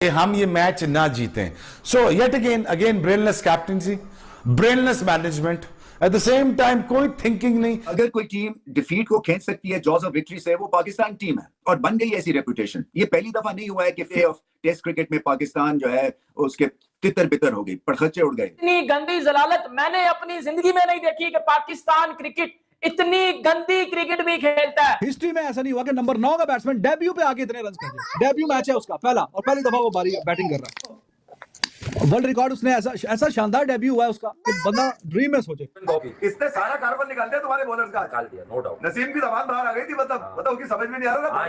कि हम ये मैच ना जीतें। So yet again brainless captaincy, brainless management, at the same time कोई थिंकिंग नहीं। अगर कोई टीम डिफीट को खींच सकती है जॉज ऑफ विक्ट्री से, वो पाकिस्तान टीम है और बन गई ऐसी रेपुटेशन। ये पहली दफा नहीं हुआ है कि फे ऑफ टेस्ट क्रिकेट में पाकिस्तान जो है उसके तितर बितर हो गई, पड़खचे उड़ गए। इतनी गंदी जलालत मैंने अपनी जिंदगी में नहीं देखी कि पाकिस्तान क्रिकेट इतनी गंदी क्रिकेट भी खेलता है। हिस्ट्री में ऐसा नहीं हुआ कि नंबर 9 का बैट्समैन डेब्यू पे आके इतने रन कर दिए। डेब्यू मैच है उसका पहला, और पहली दफा वो बैटिंग कर रहा है। वर्ल्ड रिकॉर्ड उसने ऐसा शानदार डेब्यू हुआ है उसका कि बंदा ड्रीम में सोचे। इसने सारा कार्बन निकाल दिया तुम्हारे बॉलर का, निकाल दिया नो डाउट। नसीम की जबान बाहर आ गई थी, मतलब उनकी समझ में नहीं आ रहा था। वहां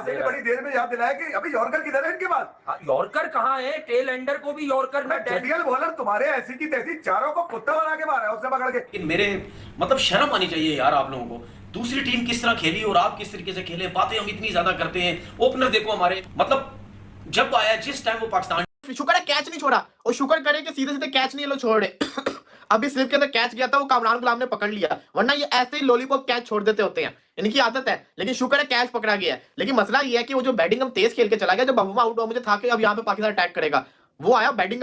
से बड़ी देर में याद दिलाया कि अभी यॉर्कर किधर है इनके पास। यॉर्कर कहाँ है? टेल एंडर को भी यॉर्कर में टेडियल बॉलर तुम्हारे ऐसी की तैसी चारों को कुत्ता बना के मारा है उसने पकड़ के। मेरे मतलब शर्म आनी चाहिए यार आप लोगों को। दूसरी टीम किस तरह खेली और आप किस तरीके से खेले, बातें हम इतनी ज्यादा करते हैं। ओपनर देखो हमारे, मतलब जब आया जिस टाइम वो पाकिस्तान, शुक्र है कैच नहीं छोड़ा, और शुक्र करे कि सीधे सीधे कैच नहीं लो छोड़े। अभी स्लिप के अंदर कैच गया था, वो कामरान गुलाम ने पकड़ लिया, वरना ये ऐसे ही लॉलीपॉप कैच छोड़ देते होते हैं, इनकी आदत है। लेकिन शुक्र है कैच पकड़ा गया है। लेकिन मसला ये है कि वो जो बैटिंग हम तेज खेल के चला गया, जब बबुमा आउट हुआ मुझे था कि अब यहाँ पे पाकिस्तान अटैक करेगा, वो आया बैटिंग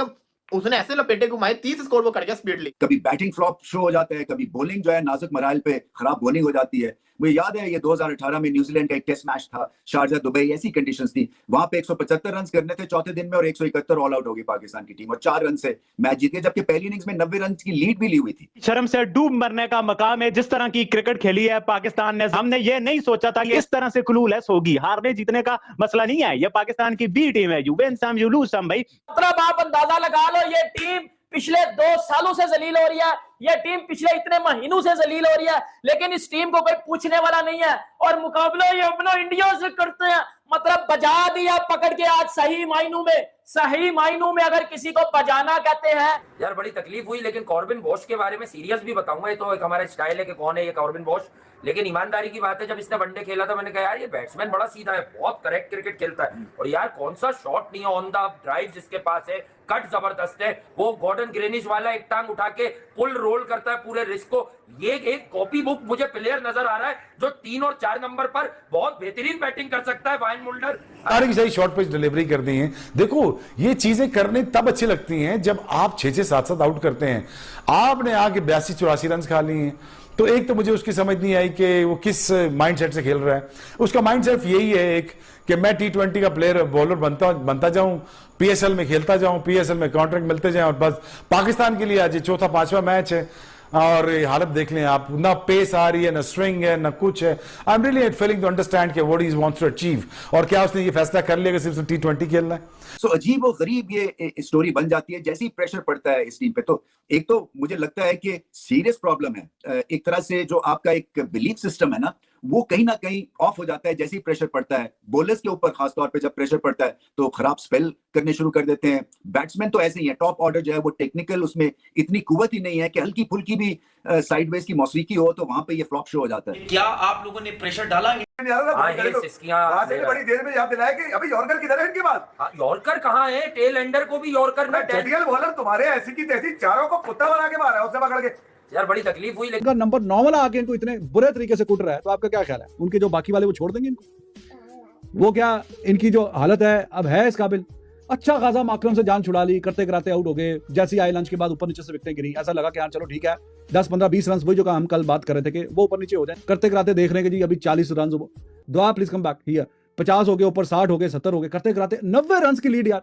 उसने ऐसे लपेटे घुमाए, 30 स्कोर वो कर गया स्पीडली। कभी बैटिंग फ्लॉप शो हो जाता है, कभी बॉलिंग जो है नाजुक मराइल पे खराब बॉलिंग हो जाती है। मुझे याद है ये 2018 में न्यूजीलैंड का एक टेस्ट मैच था, शारजा दुबई, ऐसी कंडीशंस थी। वहां पे 175 रन करने थे चौथे दिन में और 171 ऑल आउट हो गई पाकिस्तान की टीम और 4 रन से मैच जीत गई, जबकि पहली इनिंग्स में 90 रन की लीड भी ली हुई थी। शर्म से डूब मरने का मकाम है जिस तरह की क्रिकेट खेली है पाकिस्तान ने। हमने ये नहीं सोचा था कि इस तरह से क्लूलेस होगी। हारने जीतने का मसला नहीं है, ये पाकिस्तान की बी टीम है। You win some you lose some भाई। मतलब आप अंदाजा लगा लो, ये टीम पिछले 2 सालों से जलील हो रही है, ये टीम पिछले इतने महीनों से जलील हो रही है, लेकिन इस टीम को कोई पूछने वाला नहीं है। और मुकाबला ये अपना इंडिया से करते हैं, मतलब बजा दिया पकड़ के आज। सही मायनों में अगर किसी को बजाना कहते हैं। यार बड़ी तकलीफ हुई, लेकिन कॉर्बिन बॉश के बारे में सीरियस भी बताऊंगा। ये तो एक हमारा स्टाइल है कि कौन है ये कॉर्बिन बॉश, लेकिन ईमानदारी की बात है, जब इसने वनडे खेला था मैंने कहा यार ये बैट्समैन बड़ा सीधा है, बहुत करेक्ट क्रिकेट खेलता है। और यार कौन सा शॉट नहीं है, ऑन द ड्राइव जिसके पास है, कट जबरदस्त है। वो गॉर्डन ग्रेनिश वाला एक टांग उठा के पुल रोल करता है पूरे रिस्क को। ये एक कॉपी बुक मुझे प्लेयर नजर आ रहा है जो 3 और 4 नंबर पर बहुत बेहतरीन बैटिंग कर सकता है। वाइन मुल्डर सारी सही शॉर्ट पिच डिलीवरी कर दी है। देखो ये चीजें करने तब अच्छी लगती हैं जब आप 6-6 7-7 आउट करते हैं। आपने आके 82-84 रन खा लिए हैं, तो एक तो मुझे उसकी समझ नहीं आई कि वो किस माइंडसेट से खेल रहा है। उसका माइंडसेट यही है एक कि मैं T20 का प्लेयर बॉलर बनता जाऊं, PSL में खेलता जाऊं, PSL में कॉन्ट्रैक्ट मिलते जाएं, और बस पाकिस्तान के लिए आज ये 4था-5वां मैच है और ये हालत देख लें आप, ना पेस आ रही है, ना स्विंग है, ना कुछ है। I am really failing to understand कि what he wants to achieve, और क्या उसने ये फैसला कर लिया कि सिर्फ T20 खेलना है। सो अजीब और गरीब ये स्टोरी बन जाती है जैसे ही प्रेशर पड़ता है इस टीम पे। तो एक तो मुझे लगता है कि सीरियस प्रॉब्लम है, एक तरह से जो आपका एक बिलीफ सिस्टम है ना, वो कहीं ना कहीं ऑफ हो जाता है जैसे ही प्रेशर पड़ता है। बॉलर्स के ऊपर खासतौर पे जब प्रेशर पड़ता है तो खराब स्पेल करने शुरू कर देते हैं। बैट्समैन तो ऐसे ही है, टॉप ऑर्डर जो है वो टेक्निकल, उसमें इतनी कुव्वत ही नहीं है कि हल्की फुल्की भी साइडवेज की मौसीकी हो तो वहां पे ये फ्लॉप शो हो जाता है। क्या आप लोगों ने प्रेशर डाला? वहां से बड़ी देर में याद दिलाया कि अभी यॉर्कर किधर है इनके पास। यॉर्कर कहाँ है? टेल एंडर को भी यॉर्कर में टेडियल बॉलर तुम्हारे ऐसी की तैसी चारों को कुत्ता बना के मारा है उसने पकड़ के। यार बड़ी तकलीफ हुई, लेकिन अगर नंबर 9 वाला आके इनको इतने बुरे तरीके से कुट रहा है तो आपका क्या ख्याल है? उनके जो बाकी वाले वो छोड़ देंगे इनको? वो क्या इनकी जो हालत है अब है इस काबिल? अच्छा खासा माकरम से जान छुड़ा ली, करते कराते आउट हो गए। जैसे ही आए लंच के बाद ऊपर नीचे से विकेटें गिरी, ऐसा लगा कि यार चलो ठीक है 10-15-20 रन, वही जो हम कल बात कर रहे थे कि वो ऊपर नीचे हो जाए। करते कराते देख रहे हैं कि जी अभी 40 रन, दुआ प्लीज कम बैक हियर, 50 हो गए, ऊपर 60 हो गए, 70 हो गए, करते कराते 90 रन की लीड। यार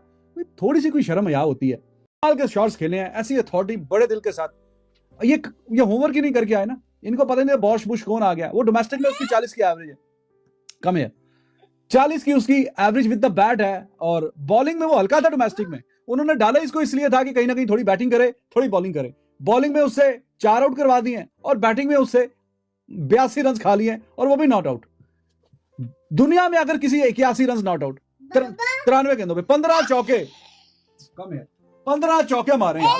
थोड़ी सी कोई शर्म हया होती है। के शॉट्स खेले हैं ऐसी अथॉरिटी बड़े दिल के साथ। ये होमवर्क ही नहीं करके आए ना, इनको पता नहीं बॉश बुश कौन आ गया। वो डोमेस्टिक में उसकी 40 की एवरेज है, कम है 40 की उसकी एवरेज विद द बैट है, और बॉलिंग में वो हल्का था। डोमेस्टिक में उन्होंने डाला इसको इसलिए था कि कहीं ना कहीं थोड़ी बैटिंग करे, थोड़ी बॉलिंग करे। बॉलिंग में उससे 4 आउट करवा दिए और बैटिंग में उससे 82 रन खा लिए, और वो भी नॉट आउट। दुनिया में अगर किसी 81 रन नॉट आउट 93 गेंदों पे 15 चौके, कम है 15 चौके मारे यार।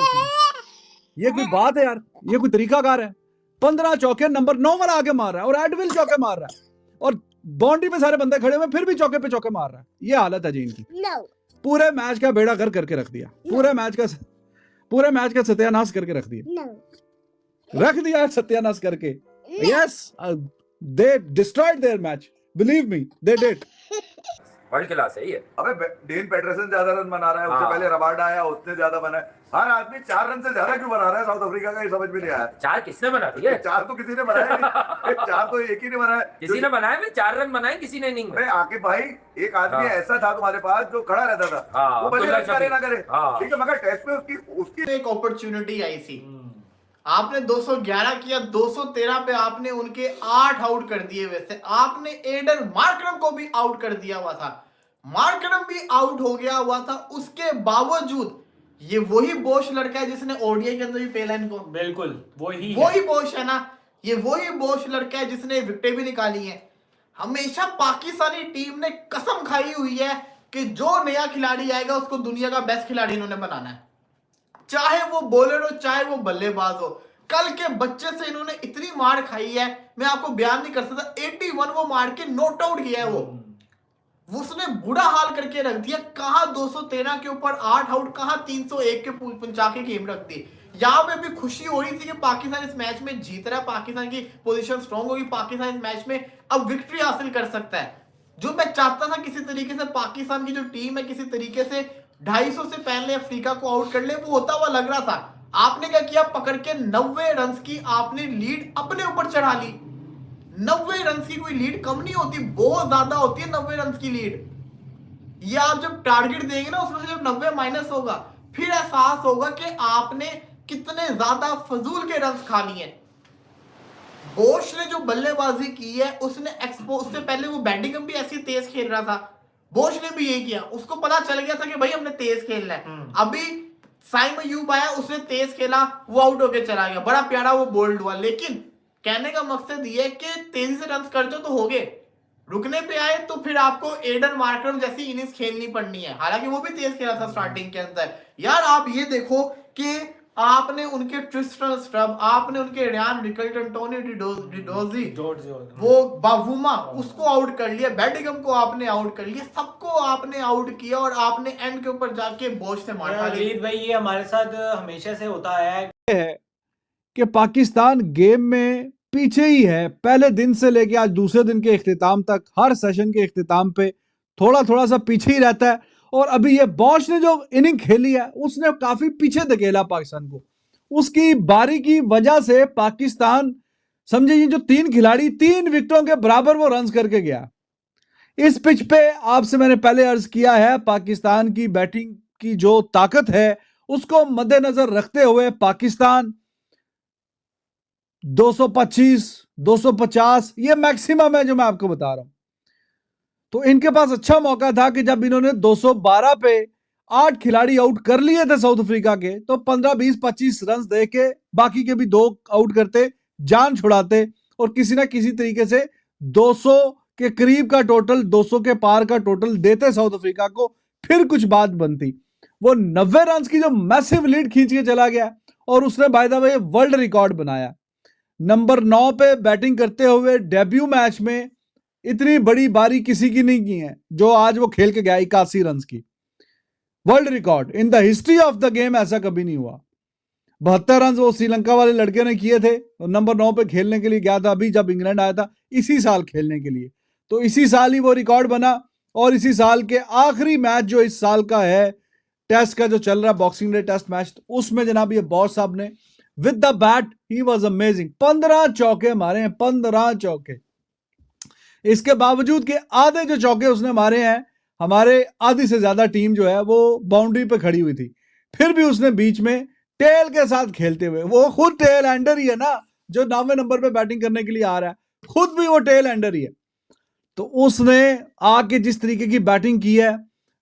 ये कोई बात है यार? ये कोई तरीकाकार है? 15 चौके नंबर 9 वाला आगे मार रहा है और एडविल चौके मार रहा है, और बाउंड्री पे सारे बंदे खड़े हुए फिर भी चौके पे चौके मार रहा है। ये हालत है जी इनकी। पूरे मैच का बेड़ा कर करके रख दिया, पूरे मैच का सत्यानाश करके रख दिया सत्यानाश करके। Yes, they destroyed their match, believe me they did. World class है ये। अबे डेन पेटरसन ज्यादा रन बना रहा है, उससे हाँ। पहले रबाडा आया, उसने ज्यादा बनाया। हर आदमी 4 रन से ज्यादा क्यों बना रहा है साउथ अफ्रीका का, ये समझ में नहीं आया। 4 किसने बना दिए? 4 तो किसी ने बनाया नहीं। 4 तो एक ही ने बनाया। किसी ने बनाया में 4 रन बनाए किसी ने इनिंग में। अरे आकिब भाई, एक आदमी हाँ। ऐसा था तुम्हारे पास जो खड़ा रहता था, हाँ, वो भले अब्दुल्ला रन करे ना शफीक। करे, हाँ। ठीक है, मगर टेस्ट में उसकी एक अपॉर्चुनिटी आई थी, आपने 211 किया, 213 पे आपने उनके 8 आउट कर दिए। वैसे आपने एडन मार्करम को भी आउट कर दिया हुआ था, मार्करम भी आउट हो गया हुआ था। उसके बावजूद ये वही बोश लड़का है जिसने ओडीआई के अंदर भी पहला इनको, बिल्कुल वही बोश है ना, ये वही बोश लड़का है जिसने विकेटें भी निकाली हैं। हमेशा पाकिस्तानी टीम ने कसम खाई हुई है कि जो नया खिलाड़ी आएगा उसको दुनिया का बेस्ट खिलाड़ी इन्होंने बनाना है, चाहे वो बॉलर हो चाहे वो बल्लेबाज हो। कल के बच्चे से इन्होंने इतनी मार खाई है, मैं आपको बयान नहीं कर सकता। 81 वो मार के नॉट आउट किया है वो उसने बुरा हाल करके रख दिया। कहां 213 के ऊपर 8 आउट, कहां 301 के पंचा के गेम रख दी। यहां पे भी खुशी हो रही थी कि पाकिस्तान इस मैच में जीत रहा है, पाकिस्तान की पोजीशन स्ट्रांग होगी, पाकिस्तान इस मैच में अब विक्ट्री हासिल कर सकता है। जो मैं चाहता था किसी तरीके से पाकिस्तान की जो टीम है किसी तरीके से 250 से पहले अफ्रीका को आउट कर ले, वो होता हुआ लग रहा था। आपने क्या किया, पकड़ के 90 रन की आपने लीड अपने ऊपर चढ़ा ली। 90 रन की कोई लीड कम नहीं होती, बहुत ज्यादा होती है 90 रन की लीड। ये आप जब टारगेट देंगे ना, उसमें से जब 90 माइनस होगा, फिर एहसास होगा कि आपने कितने ज्यादा फजूल के रन खा लिए। बोश ने जो बल्लेबाजी की है उसने उससे पहले वो बैटिंग भी ऐसी तेज खेल रहा था, बोश ने भी यही किया। उसको पता चल गया था कि भाई हमने तेज खेलना है। अभी साइम अयूब आया, उसने तेज खेला, वो आउट होके चला गया, बड़ा प्यारा वो बोल्ड हुआ। लेकिन कहने का मकसद ये है कि तेजी से रन करते तो हो गए, रुकने पे आए तो फिर आपको एडन मार्करम जैसी इनिंग्स खेलनी पड़नी है। हालांकि वो भी तेज खेला था स्टार्टिंग के अंदर। यार आप ये देखो कि आपने उनके ट्रिस्टन स्ट्रब, आपने उनके रियान रिकल्टन, टोनी डिडोजी, वो बावुमा, उसको आउट कर लिया, बैटिंगम को आपने आउट कर लिया, सबको आपने आउट किया और आपने एंड के ऊपर जाके बोश से मार खा ली। भाई ये हमारे साथ हमेशा से होता है कि पाकिस्तान गेम में पीछे ही है। पहले दिन से लेके आज दूसरे दिन के इख्तिताम तक, हर सेशन के इख्तिताम पे थोड़ा थोड़ा सा पीछे ही रहता है। और अभी ये बॉश ने जो इनिंग खेली है उसने काफी पीछे धकेला पाकिस्तान को। उसकी बारी की वजह से पाकिस्तान, समझे, ये जो 3 खिलाड़ी 3 विकेटों के बराबर वो रन करके गया। इस पिच पे आपसे मैंने पहले अर्ज किया है, पाकिस्तान की बैटिंग की जो ताकत है उसको मद्देनजर रखते हुए पाकिस्तान 225, 250 ये मैक्सिमम है जो मैं आपको बता रहा हूं। तो इनके पास अच्छा मौका था कि जब इन्होंने 212 पे 8 खिलाड़ी आउट कर लिए थे साउथ अफ्रीका के, तो 15, 20, 25 रन दे के बाकी के भी 2 आउट करते, जान छुड़ाते और किसी ना किसी तरीके से 200 के करीब का टोटल, 200 के पार का टोटल देते साउथ अफ्रीका को, फिर कुछ बात बनती। वो 90 रन की जो मैसिव लीड खींच के चला गया और उसने by the way world record बनाया। नंबर 9 पे बैटिंग करते हुए डेब्यू मैच में इतनी बड़ी बारी किसी की नहीं की है जो आज वो खेल के गया 81 रन की। World record in the history of the game, ऐसा कभी नहीं हुआ। 72 रन वो श्रीलंका वाले लड़के ने किए थे, नंबर 9 पे खेलने के लिए गया था अभी जब इंग्लैंड आया था इसी साल खेलने के लिए। तो इसी साल ही वो रिकॉर्ड बना और इसी साल के आखिरी मैच जो इस साल का है, टेस्ट का जो चल रहा है, बॉक्सिंग डे टेस्ट मैच, उसमें जनाब ये बॉस साहब ने with the bat he was amazing. 15 चौके मारे हैं, 15 चौके। इसके बावजूद कि आधे जो चौके उसने मारे हैं, हमारे आधी से ज्यादा टीम जो है वो बाउंड्री पे खड़ी हुई थी, फिर भी उसने बीच में टेल के साथ खेलते हुए, वो खुद टेल एंडर ही है ना, जो 9वें नंबर पे बैटिंग करने के लिए आ रहा है, खुद भी वो टेल एंडर ही है। तो उसने आके जिस तरीके की बैटिंग की है,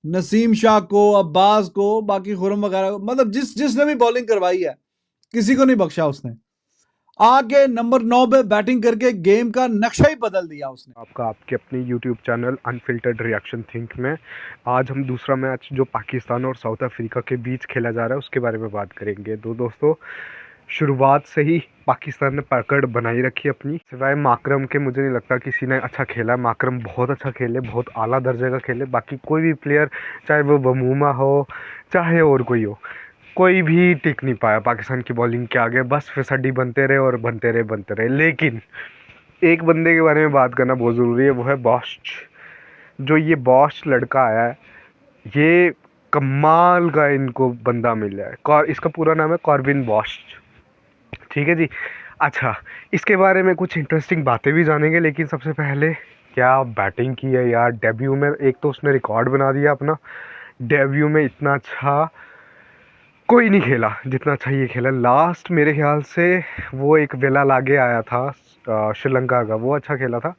नसीम शाह को, अब्बास को, बाकी खुरम वगैरह, मतलब जिसने भी बॉलिंग करवाई है किसी को नहीं बख्शा उसने। आके नंबर 9 पे बैटिंग करके गेम का नक्शा ही बदल दिया उसने। आपका आपके अपने YouTube channel unfiltered reaction think में आज हम दूसरा मैच जो पाकिस्तान और साउथ अफ्रीका के बीच खेला जा रहा है उसके बारे में बात करेंगे। तो दोस्तों, शुरुआत से ही पाकिस्तान ने पकड़ बनाई रखी अपनी, सिवाय माकरम के मुझे नहीं लगता किसी ने अच्छा खेला। माकरम बहुत अच्छा खेले, बहुत आला दर्जे का खेले, बाकी कोई भी प्लेयर, चाहे वो बमूमा हो चाहे और कोई हो, कोई भी टिक नहीं पाया पाकिस्तान की बॉलिंग के आगे। बस फिसड्डी बनते रहे और बनते रहे। लेकिन एक बंदे के बारे में बात करना बहुत ज़रूरी है, वो है बॉश। जो ये बॉश लड़का आया है, ये कमाल का इनको बंदा मिला है। इसका पूरा नाम है कॉर्बिन बॉश, ठीक है जी। अच्छा, इसके बारे में कुछ इंटरेस्टिंग बातें भी जानेंगे, लेकिन सबसे पहले क्या बैटिंग की है यार डेब्यू में। एक तो उसने रिकॉर्ड बना दिया अपना, डेब्यू में इतना अच्छा कोई नहीं खेला जितना अच्छा ये खेला। लास्ट मेरे ख्याल से वो एक वेला लागे आया था श्रीलंका का, वो अच्छा खेला था।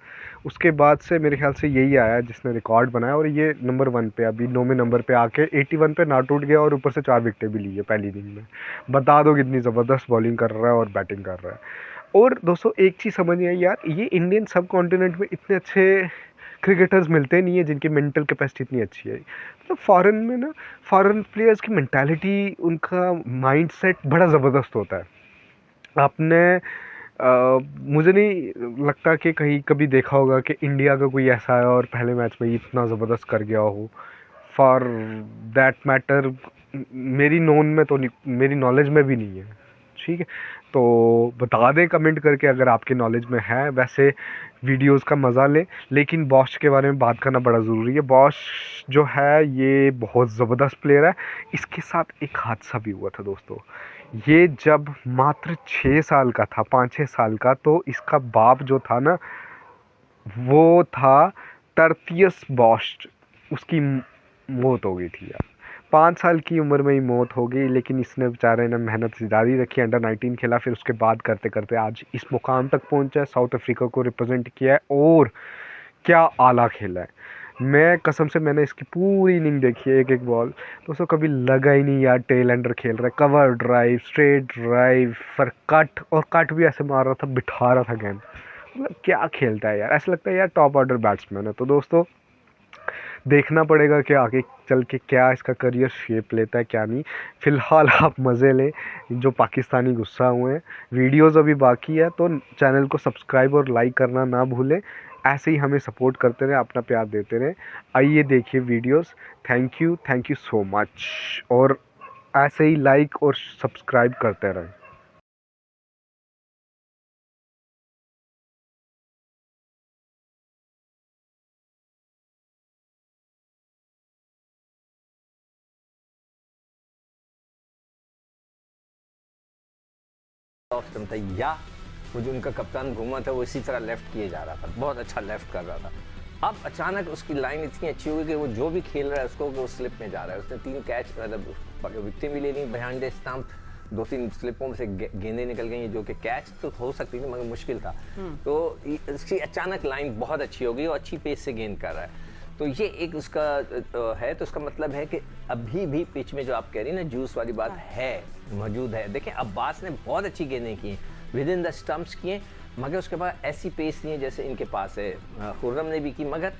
उसके बाद से मेरे ख्याल से यही आया जिसने रिकॉर्ड बनाया, और ये नंबर 1 पे अभी 9वें नंबर पे आके 81 पे नॉट आउट गया और ऊपर से 4 विकेटें भी ली है पहली इनिंग में। बता दो कितनी ज़बरदस्त बॉलिंग कर रहा है और बैटिंग कर रहा है। और दोस्तों एक चीज़ समझ नहीं आई यार, ये इंडियन सब कॉन्टिनेंट में इतने अच्छे क्रिकेटर्स मिलते नहीं है जिनकी मेंटल कैपेसिटी इतनी अच्छी है। मतलब फॉरेन में ना, फॉरेन प्लेयर्स की मेंटालिटी, उनका माइंडसेट बड़ा ज़बरदस्त होता है। आपने मुझे नहीं लगता कि कहीं कभी देखा होगा कि इंडिया का कोई ऐसा है और पहले मैच में इतना ज़बरदस्त कर गया हो। फॉर दैट मैटर मेरी नोन में तो नहीं, मेरी नॉलेज में भी नहीं है, ठीक है। तो बता दें कमेंट करके अगर आपके नॉलेज में है। वैसे वीडियोस का मज़ा लें, लेकिन बॉश के बारे में बात करना बड़ा ज़रूरी है। बॉश जो है ये बहुत ज़बरदस्त प्लेयर है। इसके साथ एक हादसा भी हुआ था दोस्तों। ये जब मात्र 6 साल का था, 5-6 साल का, तो इसका बाप जो था ना, वो था टर्तियस बॉश। उसकी मौत हो गई थी यार, 5 साल की उम्र में ही मौत हो गई। लेकिन इसने बेचारे ने मेहनत जारी रखी, अंडर 19 खेला, फिर उसके बाद करते करते आज इस मुकाम तक पहुंचा है, साउथ अफ्रीका को रिप्रेजेंट किया है, और क्या आला खेला है। मैं कसम से मैंने इसकी पूरी इनिंग देखी है, एक एक बॉल। दोस्तों कभी लगा ही नहीं यार टेल एंडर खेल रहा है, कवर ड्राइव, स्ट्रेट ड्राइव, फिर कट, और कट भी ऐसे मार रहा था, बिठा रहा था गेंद। मतलब क्या खेलता है यार, ऐसा लगता है यार टॉप ऑर्डर बैट्समैन है। तो दोस्तों देखना पड़ेगा कि आगे चल के क्या इसका करियर शेप लेता है क्या नहीं। फ़िलहाल आप मज़े लें, जो पाकिस्तानी गुस्सा हुए हैं। वीडियोज़ अभी बाकी है, तो चैनल को सब्सक्राइब और लाइक करना ना भूलें। ऐसे ही हमें सपोर्ट करते रहें, अपना प्यार देते रहें। आइए देखिए videos. Thank you so much, और ऐसे ही लाइक और सब्सक्राइब करते रहें। ऑप्शन था, या वो जो उनका कप्तान घूमा था वो इसी तरह लेफ्ट किए जा रहा था, बहुत अच्छा लेफ्ट कर रहा था। अब अचानक उसकी लाइन इतनी अच्छी हो गई कि वो जो भी खेल रहा है उसको वो स्लिप में जा रहा है। उसने 3 कैच, मतलब विकेटें भी ले ली बिहाइंड द स्टंप, 2-3 स्लिपों में से गेंदें निकल गई, जो कि कैच तो हो सकती थी मगर मुश्किल था। तो इसकी अचानक लाइन बहुत अच्छी हो गई और अच्छी पेस से गेंद कर रहा है। तो ये एक उसका है, तो उसका मतलब है कि अभी भी पिच में जो आप कह रही हैं ना जूस वाली बात है, मौजूद है। देखें अब्बास ने बहुत अच्छी गेंदें की, विद इन द स्टंप्स किए, मगर उसके बाद ऐसी पेस नहीं है जैसे इनके पास है। खुर्रम ने भी की, मगर